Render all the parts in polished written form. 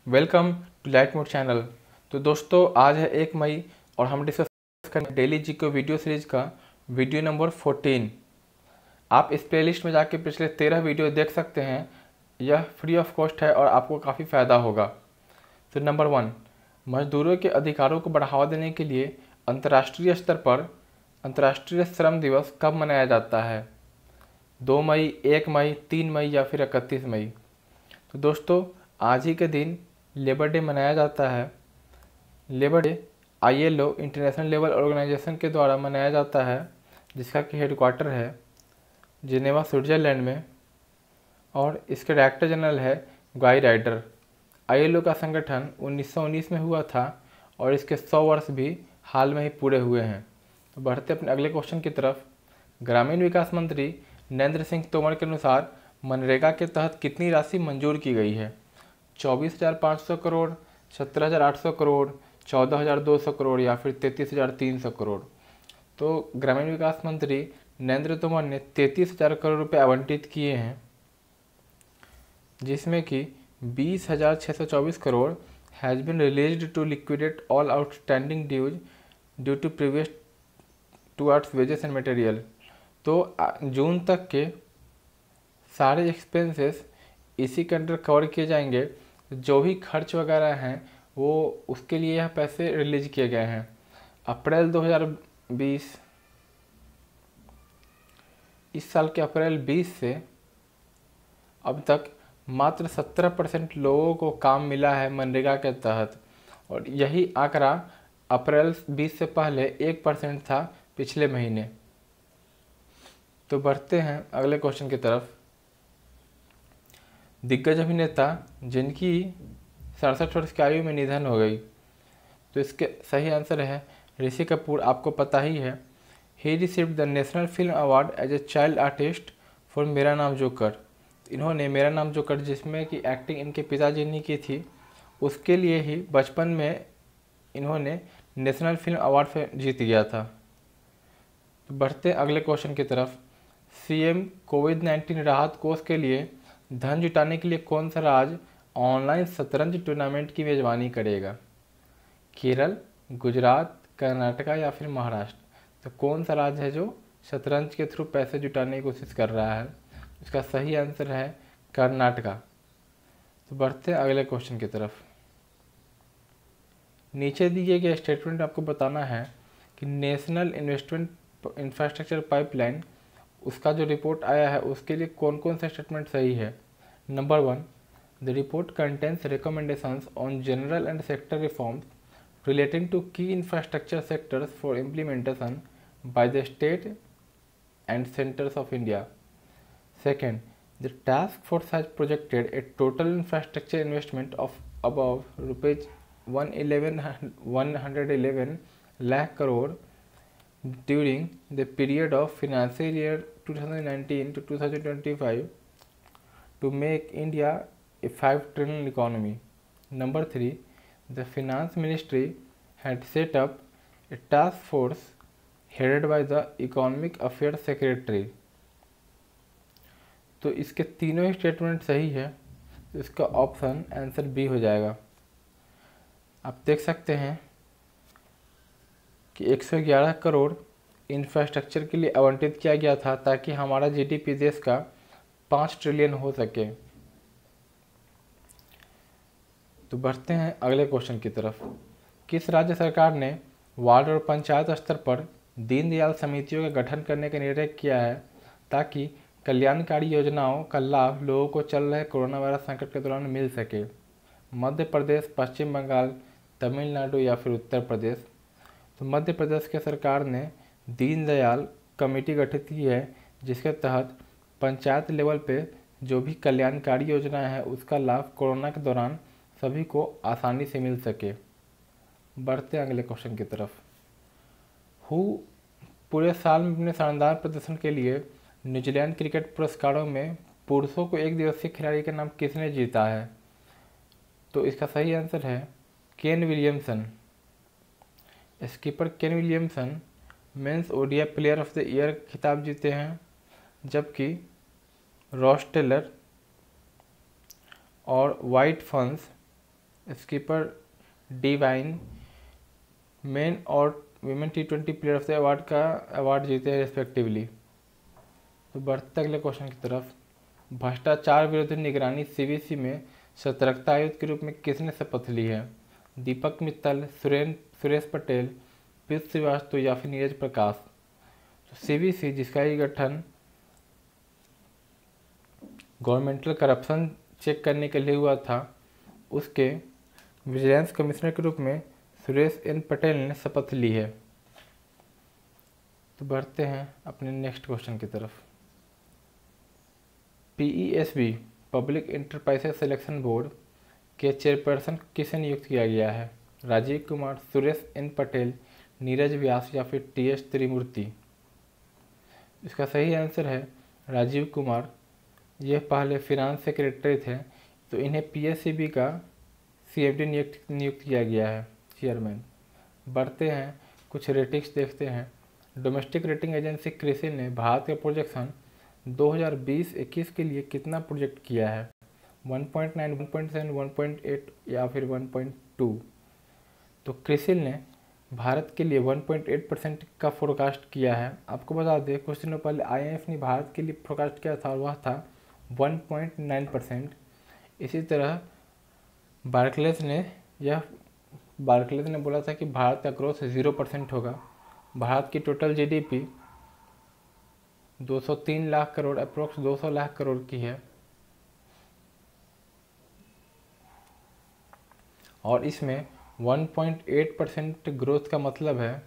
Welcome to light mode channel. तो दोस्तों आज है 1 मई और हम डिस्कस करेंगे डेली जीके वीडियो सीरीज का वीडियो नंबर 14। आप इस प्लेलिस्ट में जाके पिछले 13 वीडियो देख सकते हैं। यह फ्री ऑफ कॉस्ट है और आपको काफ़ी फ़ायदा होगा। तो नंबर 1, मजदूरों के अधिकारों को बढ़ावा देने के लिए अंतर्राष्ट्रीय स्तर पर अंतर्राष्ट्रीय श्रम दिवस कब मनाया जाता है? 2 मई, 1 मई, 3 मई या फिर 31 मई? तो दोस्तों आज ही के दिन लेबर डे मनाया जाता है। Labour day ILO international labour organisation के द्वारा मनाया जाता है, जिसका कि हेडक्वार्टर है जिनेवा स्विट्ज़रलैंड में, और इसके डायरेक्टर जनरल है गाई राइडर। ILO का संगठन 1919 में हुआ था और इसके 100 वर्ष भी हाल में ही पूरे हुए हैं। तो बढ़ते अपने अगले क्वेश्चन की तरफ। ग्रामीण विकास मंत्री नरेंद्र सिंह तोमर के अनुसार मनरेगा के तहत कितनी राशि मंजूर की गई है? 24,500 करोड़, 17,800 करोड़, 14,200 करोड़ या फिर 33,300 करोड़? तो ग्रामीण विकास मंत्री नरेंद्र तोमर ने 33,000 करोड़ रुपए आवंटित किए हैं, जिसमें कि 20,624 crore has been released to liquidate all outstanding dues due to previous towards wages and material. तो जून तक के सारे एक्सपेंसेस इसी के अंडर कवर किए जाएंगे। जो भी खर्च वगैरह हैं वो उसके लिए यह पैसे रिलीज किए गए हैं। अप्रैल 2020 इस साल के अप्रैल 20 से अब तक मात्र 17% लोगों को काम मिला है मनरेगा के तहत, और यही आंकड़ा अप्रैल 20 से पहले 1% था पिछले महीने। तो बढ़ते हैं अगले क्वेश्चन की तरफ। दिग्गज अभिनेता जिनकी 67 वर्ष की आयु में निधन हो गई, तो इसके सही आंसर है ऋषि कपूर। आपको पता ही है, ही received the national film award as a child artist for Mera Naam joker. इन्होंने मेरा नाम जोकर, जिसमें कि एक्टिंग इनके पिताजी ने की थी, उसके लिए ही बचपन में इन्होंने नेशनल फिल्म अवार्ड जीत गया था। तो बढ़ते अगले क्वेश्चन की तरफ। CM कोविड-19 राहत कोष के लिए धन जुटाने के लिए कौन सा राज्य ऑनलाइन शतरंज टूर्नामेंट की मेजबानी करेगा? केरल, गुजरात, कर्नाटका या फिर महाराष्ट्र? तो कौन सा राज्य है जो शतरंज के थ्रू पैसे जुटाने की कोशिश कर रहा है? इसका सही आंसर है कर्नाटका। तो बढ़ते हैं अगले क्वेश्चन की तरफ। नीचे दिए गए स्टेटमेंट आपको बताना है कि नेशनल इन्वेस्टमेंट इंफ्रास्ट्रक्चर पाइपलाइन, उसका जो रिपोर्ट आया है उसके लिए कौन कौन सा स्टेटमेंट सही है। Number 1, the report contains recommendations on general and sector reforms relating to key infrastructure sectors for implementation by the state and centres of India. Second, the task force has projected a total infrastructure investment of above ₹111 lakh crore during the period of financial year 2019 to 2025 to make India a 5 trillion economy. Number 3, the finance ministry had set up a task force headed by the economic affairs secretary. तो इसके तीनों ही statement सही है, तो इसका option answer B हो जाएगा। आप देख सकते हैं कि 111 करोड़ इंफ्रास्ट्रक्चर के लिए आवंटित किया गया था ताकि हमारा GDP देश का 5 ट्रिलियन हो सके। तो बढ़ते हैं अगले क्वेश्चन की तरफ। किस राज्य सरकार ने वार्ड और पंचायत स्तर पर दीनदयाल समितियों का गठन करने का निर्णय किया है ताकि कल्याणकारी योजनाओं का लाभ लोगों को चल रहे कोरोना वायरस संकट के दौरान मिल सके? मध्य प्रदेश, पश्चिम बंगाल, तमिलनाडु या फिर उत्तर प्रदेश? तो मध्य प्रदेश के सरकार ने दीनदयाल कमेटी गठित की है, जिसके तहत पंचायत लेवल पे जो भी कल्याणकारी योजना है उसका लाभ कोरोना के दौरान सभी को आसानी से मिल सके। बढ़ते अगले क्वेश्चन की तरफ। पूरे साल में अपने शानदार प्रदर्शन के लिए न्यूजीलैंड क्रिकेट पुरस्कारों में पुरुषों को एक दिवसीय खिलाड़ी का नाम किसने जीता है? तो इसका सही आंसर है Kane Williamson. Skipper Kane Williamson men's ODI player of the year खिताब जीते हैं, जबकि रॉस टेलर और White Ferns skipper Devine men और women T20 player of the award का अवार्ड जीते हैं रिस्पेक्टिवली। तो बढ़ते अगले क्वेश्चन की तरफ। भ्रष्टाचार विरुद्ध निगरानी CVC में सतर्कता आयुक्त के रूप में किसने शपथ ली है? दीपक मित्तल, सुरेश पटेल, पीयूष श्रीवास्तव या फिर नीरज प्रकाश। तो CVC जिसका ही गठन गवर्नमेंटल करप्शन चेक करने के लिए हुआ था, उसके विजिलेंस कमिश्नर के रूप में सुरेश एन पटेल ने शपथ ली है। तो बढ़ते हैं अपने नेक्स्ट क्वेश्चन की तरफ। PESB public enterprises selection board के चेयरपर्सन किसे नियुक्त किया गया है? राजीव कुमार, सुरेश एन पटेल, नीरज व्यास या फिर TS त्रिमूर्ति। इसका सही आंसर है राजीव कुमार। यह पहले फिनांस सेक्रेटरी थे, तो इन्हें PSCB का CMD नियुक्त किया गया है, चेयरमैन। बढ़ते हैं कुछ रेटिंग्स देखते हैं। डोमेस्टिक रेटिंग एजेंसी क्रिसिल ने भारत का प्रोजेक्शन 2020-21 के लिए कितना प्रोजेक्ट किया है? 1.9, 1.7, 1.8 या फिर 1.2। तो क्रिसिल ने भारत के लिए 1.8% का फोरकास्ट किया है। आपको बता दें कुछ दिनों पहले IMF ने भारत के लिए फोरकास्ट किया था और वह था 1.9%। इसी तरह बार्कलेज ने बोला था कि भारत का ग्रोथ 0% होगा। भारत की total GDP 203 lakh crore, approx 200 lakh crore की है, और इसमें 1.8% ग्रोथ का मतलब है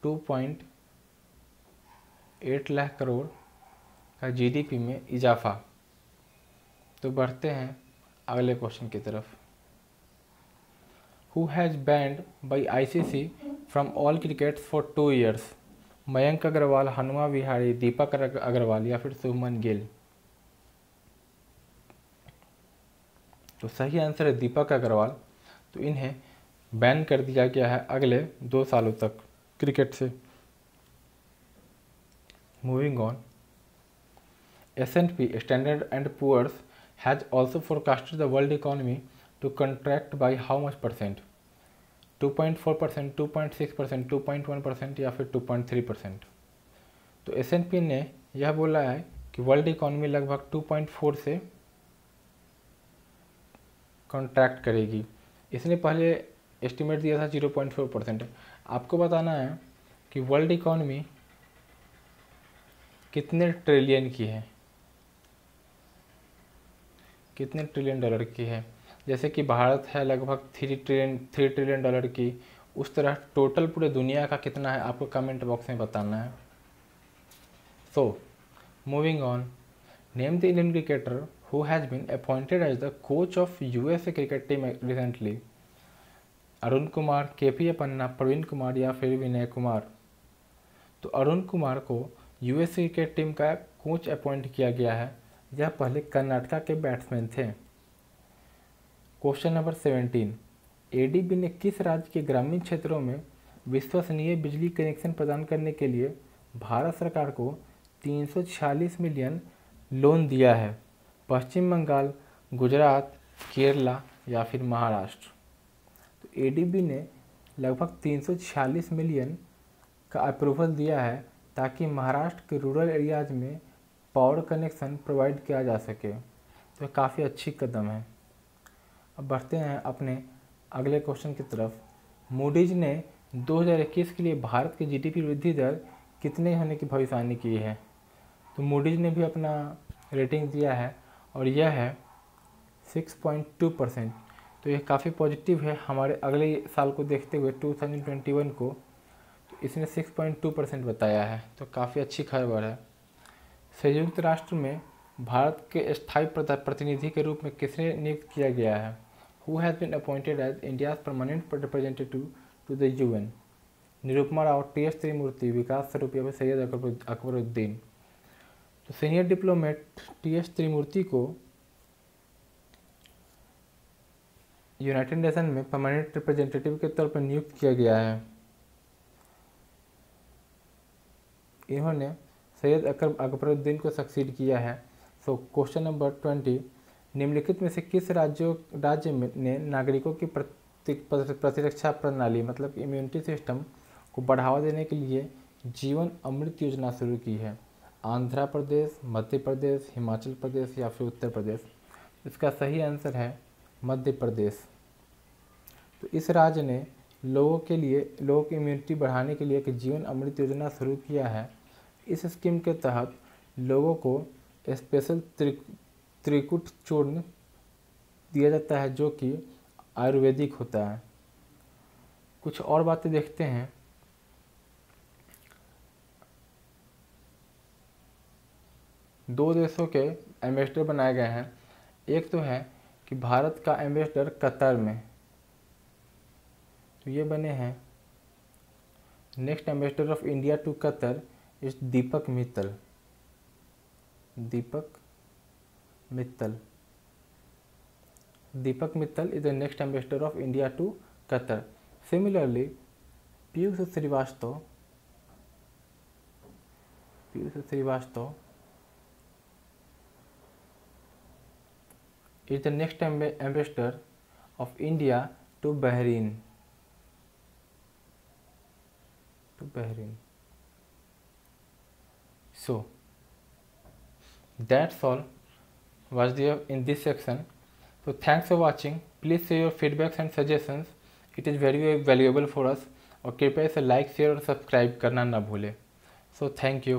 2.8 लाख करोड़ का GDP में इजाफा। तो बढ़ते हैं अगले क्वेश्चन की तरफ। Who has banned by ICC from all crickets for 2 years? Mayank Agarwal, Hanuma Vihari, दीपक अग्रवाल या फिर शुभमन गिल। तो सही आंसर है दीपक अग्रवाल। तो इन्हें बैन कर दिया गया है अगले 2 सालों तक क्रिकेट से। Moving on. S&P Standard and Poor's has also forecasted the world economy to contract by how much percent? 2.4%, 2.6%, 2.1% या फिर 2.3%। तो S&P ने यह बोला है कि वर्ल्ड इकोनॉमी लगभग 2.4 से कॉन्ट्रैक्ट करेगी। इसने पहले एस्टिमेट दिया था 0.4%। आपको बताना है कि वर्ल्ड इकोनॉमी कितने ट्रिलियन की है, कितने ट्रिलियन डॉलर की है। जैसे कि भारत है लगभग 3 ट्रिलियन डॉलर की, उस तरह टोटल पूरे दुनिया का कितना है आपको कमेंट बॉक्स में बताना है। So moving on. Name the Indian cricketer who has been appointed as the coach of USA cricket team recently. Arun Kumar, KP Panna, Praveen Kumar या फिर विनय कुमार। तो अरुण कुमार को USA क्रिकेट टीम का कोच अपॉइंट किया गया है। यह पहले कर्नाटका के बैट्समैन थे। Question number 17। ADB ने किस राज्य के ग्रामीण क्षेत्रों में विश्वसनीय बिजली कनेक्शन प्रदान करने के लिए भारत सरकार को 346 मिलियन लोन दिया है? पश्चिम बंगाल, गुजरात, केरला या फिर महाराष्ट्र। तो ADB ने लगभग 346 मिलियन का अप्रूवल दिया है ताकि महाराष्ट्र के रूरल एरियाज़ में पावर कनेक्शन प्रोवाइड किया जा सके। तो काफ़ी अच्छी कदम है। अब बढ़ते हैं अपने अगले क्वेश्चन की तरफ। मूडीज ने 2021 के लिए भारत की GDP वृद्धि दर कितने होने की भविष्यवाणी की है? तो मूडीज ने भी अपना रेटिंग दिया है और यह है 6.2%। तो यह काफ़ी पॉजिटिव है हमारे अगले साल को देखते हुए 2021 को। तो इसने 6.2% बताया है, तो काफ़ी अच्छी खबर है। संयुक्त राष्ट्र में भारत के स्थायी प्रतिनिधि के रूप में किसे नियुक्त किया गया है? Who has been appointed as India's permanent representative to the UN? Nirupama Rao, TS त्रिमूर्ति, विकास स्वरूप या फिर सैयद अकबरुद्दीन। तो सीनियर डिप्लोमेट TS त्रिमूर्ति को यूनाइटेड नेशन में परमानेंट रिप्रेजेंटेटिव के तौर पर नियुक्त किया गया है। इन्होंने सैयद अकबरुद्दीन को सक्सीड किया है। सो क्वेश्चन नंबर 20, निम्नलिखित में से किस राज्य ने नागरिकों की प्रतिरक्षा प्रणाली मतलब इम्यूनिटी सिस्टम को बढ़ावा देने के लिए जीवन अमृत योजना शुरू की है? आंध्र प्रदेश, मध्य प्रदेश, हिमाचल प्रदेश या फिर उत्तर प्रदेश? इसका सही आंसर है मध्य प्रदेश। तो इस राज्य ने लोगों की इम्यूनिटी बढ़ाने के लिए एक जीवन अमृत योजना शुरू किया है। इस स्कीम के तहत लोगों को स्पेशल त्रिकुट चूर्ण दिया जाता है जो कि आयुर्वेदिक होता है। कुछ और बातें देखते हैं। दो देशों के एम्बेसडर बनाए गए हैं। एक तो है कि भारत का एम्बेसडर कतर में, तो ये बने हैं। Next ambassador of India to Qatar is Deepak Mittal. Deepak Mittal is the next ambassador of India to Qatar. Similarly, Piyush Srivastava is the next ambassador of India to Bahrain. So that's all was there in this section. So thanks for watching. Please share your feedbacks and suggestions. It is very valuable for us. और कृपया इसे like, share और subscribe करना ना भूलें. So thank you.